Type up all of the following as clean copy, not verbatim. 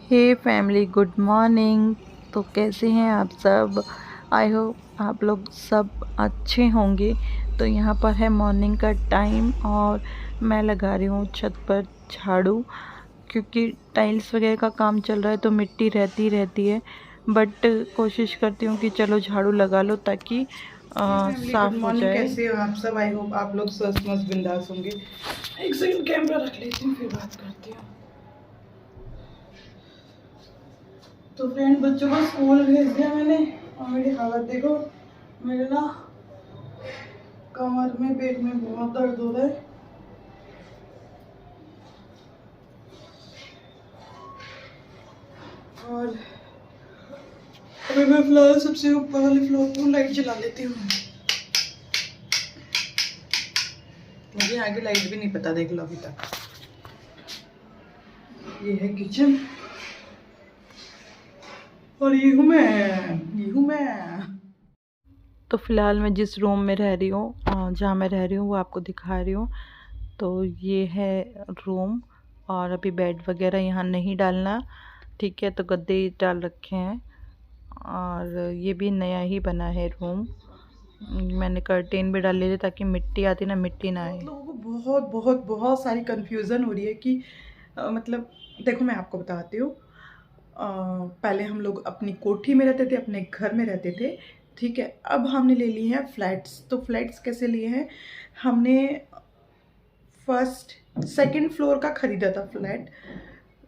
हे family, good morning. तो कैसे हैं आप सब? आई होप आप लोग सब अच्छे होंगे। तो यहाँ पर है मॉर्निंग का टाइम और मैं लगा रही हूँ छत पर झाड़ू, क्योंकि टाइल्स वगैरह का काम चल रहा है तो मिट्टी रहती है। बट कोशिश करती हूँ कि चलो झाड़ू लगा लो ताकि गुड साफ़ हो मॉर्निंग। जाए। कैसे हो आप सब? आई होप आप लोग स्वस्थ मस्त बिंदास होंगे। एक सेकंड कैमरा रख लेती हूँ फिर बात करती हूँ। तो फ्रेंड, बच्चों को स्कूल भेज दिया मैंने और मेरी हालत देखो। मेरे ना कमर में पेट में बहुत दर्द हो रहा है और अभी मैं फिलहाल सबसे ऊपर वाले फ्लोर पर लाइट जला लेती हूँ। मुझे आगे लाइट भी नहीं पता, देख लो अभी तक। ये है किचन और ये हूँ मैं। तो फ़िलहाल मैं जिस रूम में रह रही हूँ, जहाँ मैं रह रही हूँ वो आपको दिखा रही हूँ। तो ये है रूम और अभी बेड वगैरह यहाँ नहीं डालना, ठीक है। तो गद्दे डाल रखे हैं और ये भी नया ही बना है रूम। मैंने कर्टेन भी डाल लिए थे ताकि मिट्टी आती ना, मिट्टी ना आए। लोगों को बहुत बहुत बहुत सारी कंफ्यूजन हो रही है कि मतलब देखो, मैं आपको बताती हूँ। पहले हम लोग अपनी कोठी में रहते थे, अपने घर में रहते थे, ठीक है। अब हमने ले लिए हैं फ्लैट्स। तो फ्लैट्स कैसे लिए हैं? हमने फर्स्ट सेकंड फ्लोर का ख़रीदा था फ्लैट,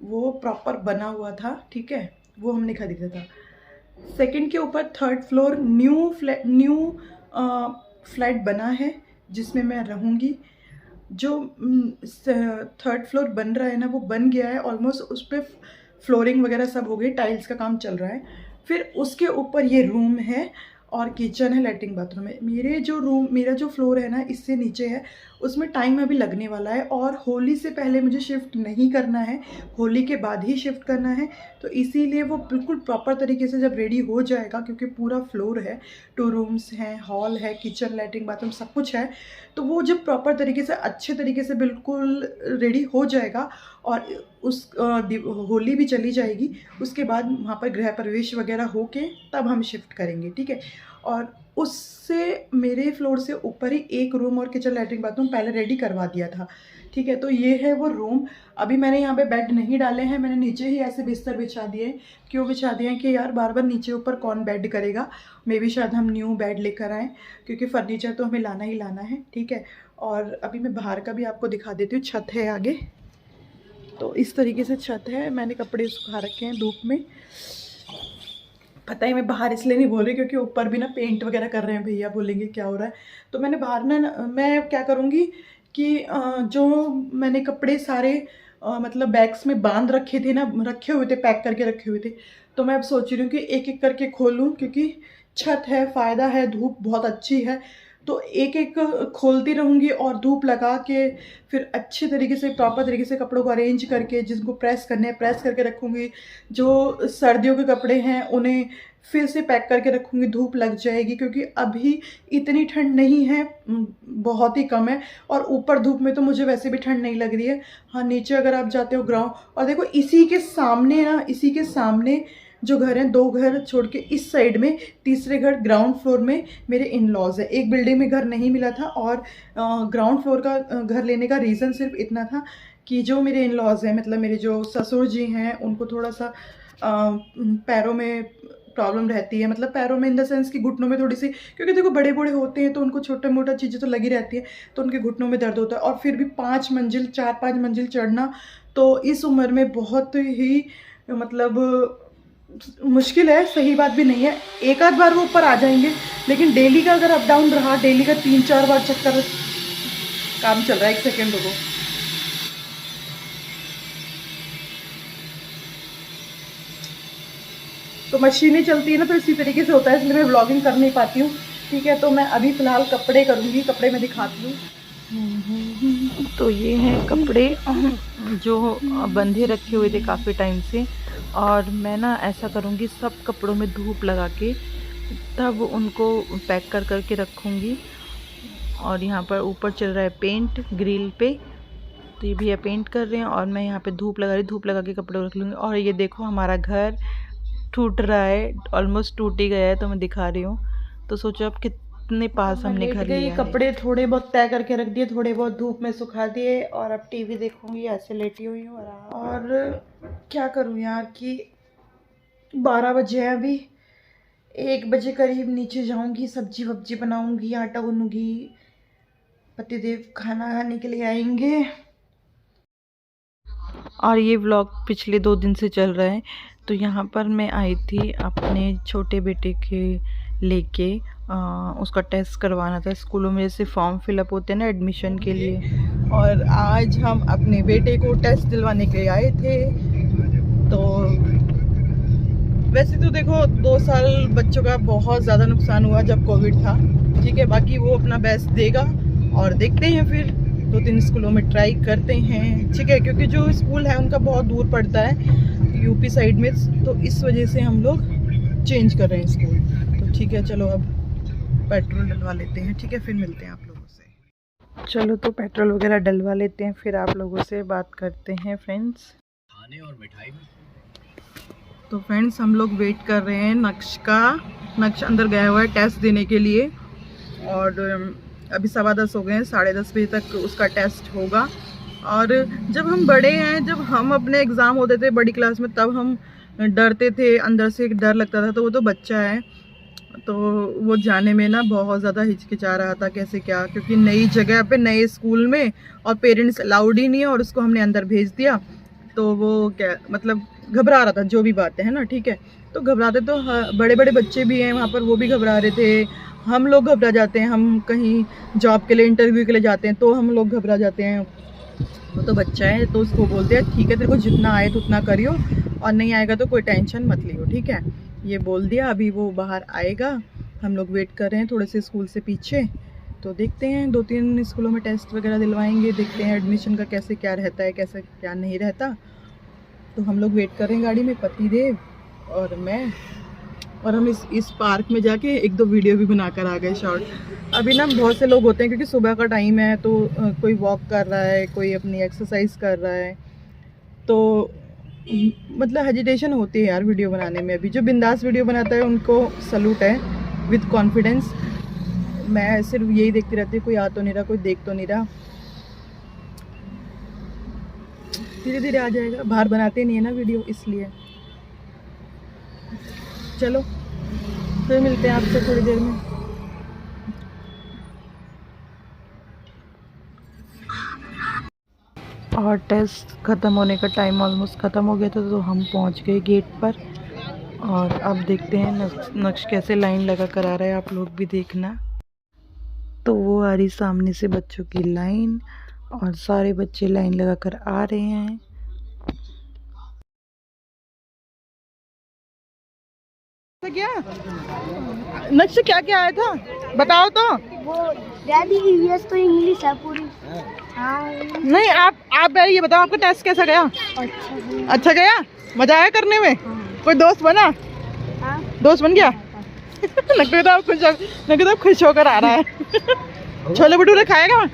वो प्रॉपर बना हुआ था, ठीक है। वो हमने ख़रीदा था। सेकंड के ऊपर थर्ड फ्लोर न्यू फ्लैट बना है जिसमें मैं रहूँगी। जो थर्ड फ्लोर बन रहा है ना, वो बन गया है ऑलमोस्ट। उस पर फ्लोरिंग वगैरह सब हो गई, टाइल्स का काम चल रहा है। फिर उसके ऊपर ये रूम है और किचन है, लैट्रिन बाथरूम है। मेरा जो फ्लोर है ना, इससे नीचे है, उसमें टाइम अभी लगने वाला है और होली से पहले मुझे शिफ्ट नहीं करना है, होली के बाद ही शिफ्ट करना है। तो इसीलिए वो बिल्कुल प्रॉपर तरीके से जब रेडी हो जाएगा, क्योंकि पूरा फ्लोर है, 2 रूम्स हैं, हॉल है, किचन, लैट्रिन बाथरूम सब कुछ है। तो वो जब प्रॉपर तरीके से अच्छे तरीके से बिल्कुल रेडी हो जाएगा और होली भी चली जाएगी, उसके बाद वहाँ पर गृह प्रवेश वगैरह होके तब हम शिफ्ट करेंगे, ठीक है। और उससे मेरे फ्लोर से ऊपर ही एक रूम और किचन, लैट्रिन बाथरूम पहले रेडी करवा दिया था, ठीक है। तो ये है वो रूम। अभी मैंने यहाँ पे बेड नहीं डाले हैं, मैंने नीचे ही ऐसे बिस्तर बिछा दिए। क्यों बिछा दिए हैं कि यार बार बार नीचे ऊपर कौन बेड करेगा। मे भी शायद हम न्यू बेड लेकर आएँ, क्योंकि फर्नीचर तो हमें लाना ही लाना है, ठीक है। और अभी मैं बाहर का भी आपको दिखा देती हूँ। छत है आगे, तो इस तरीके से छत है। मैंने कपड़े सुखा रखे हैं धूप में। पता है मैं बाहर इसलिए नहीं बोल रही क्योंकि ऊपर भी ना पेंट वगैरह कर रहे हैं भैया, बोलेंगे क्या हो रहा है। तो मैंने बाहर ना मैं क्या करूँगी कि जो मैंने कपड़े सारे मतलब बैग्स में बांध रखे थे ना, रखे हुए थे, पैक करके रखे हुए थे। तो मैं अब सोच रही हूँ कि एक एक करके खोलूँ, क्योंकि छत है, फ़ायदा है, धूप बहुत अच्छी है। तो एक एक खोलती रहूँगी और धूप लगा के फिर अच्छे तरीके से प्रॉपर तरीके से कपड़ों को अरेंज करके, जिनको प्रेस करने हैं प्रेस करके रखूँगी। जो सर्दियों के कपड़े हैं उन्हें फिर से पैक करके रखूँगी, धूप लग जाएगी, क्योंकि अभी इतनी ठंड नहीं है, बहुत ही कम है। और ऊपर धूप में तो मुझे वैसे भी ठंड नहीं लग रही है। हाँ, नीचे अगर आप जाते हो ग्राउंड, और देखो इसी के सामने ना, इसी के सामने जो घर हैं, 2 घर छोड़ के इस साइड में तीसरे घर ग्राउंड फ्लोर में मेरे इन लॉज है। एक बिल्डिंग में घर नहीं मिला था और ग्राउंड फ्लोर का घर लेने का रीज़न सिर्फ इतना था कि जो मेरे इन लॉज हैं, मतलब मेरे जो ससुर जी हैं, उनको थोड़ा सा पैरों में प्रॉब्लम रहती है। मतलब पैरों में इन द सेंस कि घुटनों में थोड़ी सी, क्योंकि देखो बड़े बूढ़े होते हैं तो उनको छोटा मोटा चीज़ें तो लगी रहती है, तो उनके घुटनों में दर्द होता है। और फिर भी 5 मंजिल 4-5 मंजिल चढ़ना तो इस उम्र में बहुत ही मतलब मुश्किल है, सही बात भी नहीं है। एक आध बार वो ऊपर आ जाएंगे, लेकिन डेली का अगर अप डाउन रहा, डेली का 3-4 बार चक्कर, काम चल रहा है, 1 सेकेंड रुको। तो मशीनें चलती है ना, तो इसी तरीके से होता है, इसलिए मैं व्लॉगिंग कर नहीं पाती हूँ, ठीक है। तो मैं अभी फ़िलहाल कपड़े करूँगी, कपड़े मैं दिखाती हूँ। तो ये हैं कपड़े जो बंधे रखे हुए थे काफ़ी टाइम से, और मैं ना ऐसा करूँगी सब कपड़ों में धूप लगा के तब उनको पैक कर के रखूँगी। और यहाँ पर ऊपर चल रहा है पेंट ग्रिल पे, तो ये भैया पेंट कर रहे हैं और मैं यहाँ पे धूप लगा रही, धूप लगा के कपड़े रख लूँगी। और ये देखो हमारा घर टूट रहा है, ऑलमोस्ट टूट ही गया है, तो मैं दिखा रही हूँ। तो सोचो अब कितने पास हमने घर लिया है। कपड़े थोड़े बहुत तय करके रख दिए, थोड़े बहुत धूप में सुखा दिए और अब टीवी देखूंगी, ऐसे लेटी हुई हूँ। और क्या करूँ यार कि 12 बजे है अभी, 1 बजे करीब नीचे जाऊंगी, सब्जी वब्जी बनाऊंगी, आटा गूंदूंगी, पतिदेव खाना खाने के लिए आएंगे। और ये व्लॉग पिछले 2 दिन से चल रहा है। तो यहाँ पर मैं आई थी अपने छोटे बेटे के लेके, उसका टेस्ट करवाना था। स्कूलों में जैसे फॉर्म फिलअप होते हैं ना एडमिशन के लिए, और आज हम अपने बेटे को टेस्ट दिलवाने के लिए आए थे। तो वैसे तो देखो 2 साल बच्चों का बहुत ज़्यादा नुकसान हुआ जब कोविड था, ठीक है। बाकी वो अपना बेस्ट देगा और देखते हैं फिर 2-3 स्कूलों में ट्राई करते हैं, ठीक है। क्योंकि जो स्कूल है उनका बहुत दूर पड़ता है यूपी साइड में, तो इस वजह से हम लोग चेंज कर रहे हैं स्कूल। तो ठीक है, चलो अब पेट्रोल डलवा लेते हैं, ठीक है, फिर मिलते हैं आप लोगों से। चलो तो पेट्रोल वगैरह डलवा लेते हैं, फिर आप लोगों से बात करते हैं फ्रेंड्स। खाने और मिठाई में तो फ्रेंड्स हम लोग वेट कर रहे हैं नक्श का। नक्श अंदर गया हुआ है टेस्ट देने के लिए और अभी 10:15 हो गए हैं, 10:30 बजे तक उसका टेस्ट होगा। और जब हम बड़े हैं, जब हम अपने एग्ज़ाम होते थे बड़ी क्लास में, तब हम डरते थे, अंदर से डर लगता था। तो वो तो बच्चा है, तो वो जाने में ना बहुत ज़्यादा हिचकिचा रहा था कैसे क्या, क्योंकि नई जगह पे नए स्कूल में और पेरेंट्स अलाउड ही नहीं है, और उसको हमने अंदर भेज दिया। तो वो क्या मतलब घबरा रहा था, जो भी बातें हैं ना, ठीक है। तो घबराते तो बड़े बड़े बच्चे भी हैं वहाँ पर, वो भी घबरा रहे थे, हम लोग घबरा जाते हैं। हम कहीं जॉब के लिए, इंटरव्यू के लिए जाते हैं तो हम लोग घबरा जाते हैं। वो तो बच्चा है, तो उसको बोलते हैं ठीक है, तेरे को जितना आए तो उतना करियो, और नहीं आएगा तो कोई टेंशन मत लियो, ठीक है। ये बोल दिया, अभी वो बाहर आएगा, हम लोग वेट कर रहे हैं थोड़े से स्कूल से पीछे। तो देखते हैं 2-3 स्कूलों में टेस्ट वगैरह दिलवाएंगे, देखते हैं एडमिशन का कैसे क्या रहता है, कैसे क्या नहीं रहता। तो हम लोग वेट कर रहे हैं गाड़ी में, पतिदेव और मैं, और हम इस पार्क में जाके 1-2 वीडियो भी बनाकर आ गए शॉर्ट। अभी ना बहुत से लोग होते हैं, क्योंकि सुबह का टाइम है, तो कोई वॉक कर रहा है, कोई अपनी एक्सरसाइज कर रहा है, तो मतलब हेजिटेशन होती है यार वीडियो बनाने में। अभी जो बिंदास वीडियो बनाता है उनको सलूट है, विद कॉन्फिडेंस। मैं सिर्फ यही देखती रहती हूँ, कोई आ तो नहीं रहा, कोई देख तो नहीं रहा, धीरे धीरे आ जाएगा। बाहर बनाते नहीं है ना वीडियो, इसलिए। चलो फिर मिलते हैं आपसे थोड़ी देर में। और टेस्ट ख़त्म होने का टाइम ऑलमोस्ट ख़त्म हो गया था, तो हम पहुंच गए गेट पर। और अब देखते हैं नक्श कैसे लाइन लगा कर आ रहा है, आप लोग भी देखना। तो वो आ रही सामने से बच्चों की लाइन, और सारे बच्चे लाइन लगा कर आ रहे हैं। क्या नक्श क्या क्या आया था बताओ तो। वो डैडी ईवीएस तो इंग्लिश है पूरी। हाँ नहीं, आप ये बताओ आपका टेस्ट कैसा गया? अच्छा गया? मजा आया करने में? कोई दोस्त बना? हाँ। दोस्त बन गया? लगता है खुश होकर आ रहा है। छोले भटूरे खाएगा?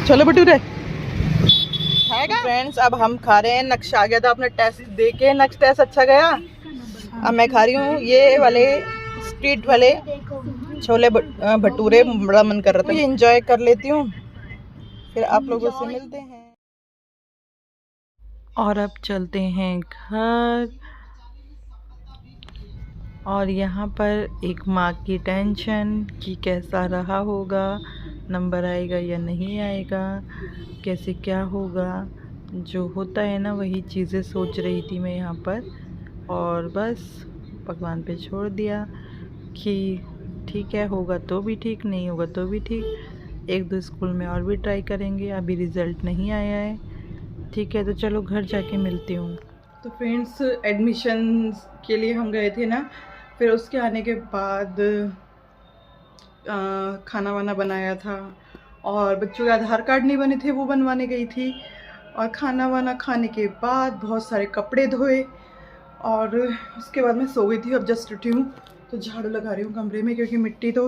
छोले भटूरे खाएगा? फ्रेंड्स अब हम खा रहे हैं। नक्श आ गया था अपना टेस्ट दे के। नक्श टेस्ट अच्छा गया? अब मैं खा रही हूँ ये वाले स्ट्रीट वाले छोले भटूरे, बड़ा मन कर रहा था, ये एंजॉय कर लेती हूँ, फिर आप लोगों से मिलते हैं। और अब चलते हैं घर। और यहाँ पर एक माँ की टेंशन कि कैसा रहा होगा, नंबर आएगा या नहीं आएगा, कैसे क्या होगा। जो होता है ना वही चीज़ें सोच रही थी मैं यहाँ पर, और बस भगवान पे छोड़ दिया कि ठीक है, होगा तो भी ठीक, नहीं होगा तो भी ठीक। 1-2 स्कूल में और भी ट्राई करेंगे, अभी रिज़ल्ट नहीं आया है, ठीक है। तो चलो घर जाके मिलती हूँ। तो फ्रेंड्स एडमिशन के लिए हम गए थे ना, फिर उसके आने के बाद खाना वाना बनाया था, और बच्चों के आधार कार्ड नहीं बने थे, वो बनवाने गई थी। और खाना वाना खाने के बाद बहुत सारे कपड़े धोए, और उसके बाद मैं सो गई थी। अब जस्ट उठी हूँ तो झाड़ू लगा रही हूँ कमरे में, क्योंकि मिट्टी तो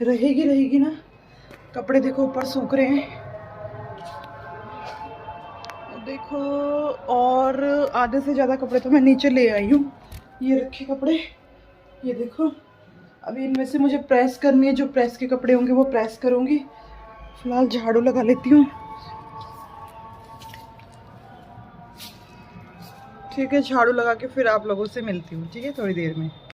रहेगी ना। कपड़े देखो ऊपर सूख रहे हैं, देखो, और आधे से ज़्यादा कपड़े तो मैं नीचे ले आई हूँ। ये रखे कपड़े, ये देखो। अभी इनमें से मुझे प्रेस करनी है, जो प्रेस के कपड़े होंगे वो प्रेस करूँगी। फिलहाल झाड़ू लगा लेती हूँ। ठीक है, झाड़ू लगा के फिर आप लोगों से मिलती हूँ, ठीक है, थोड़ी देर में।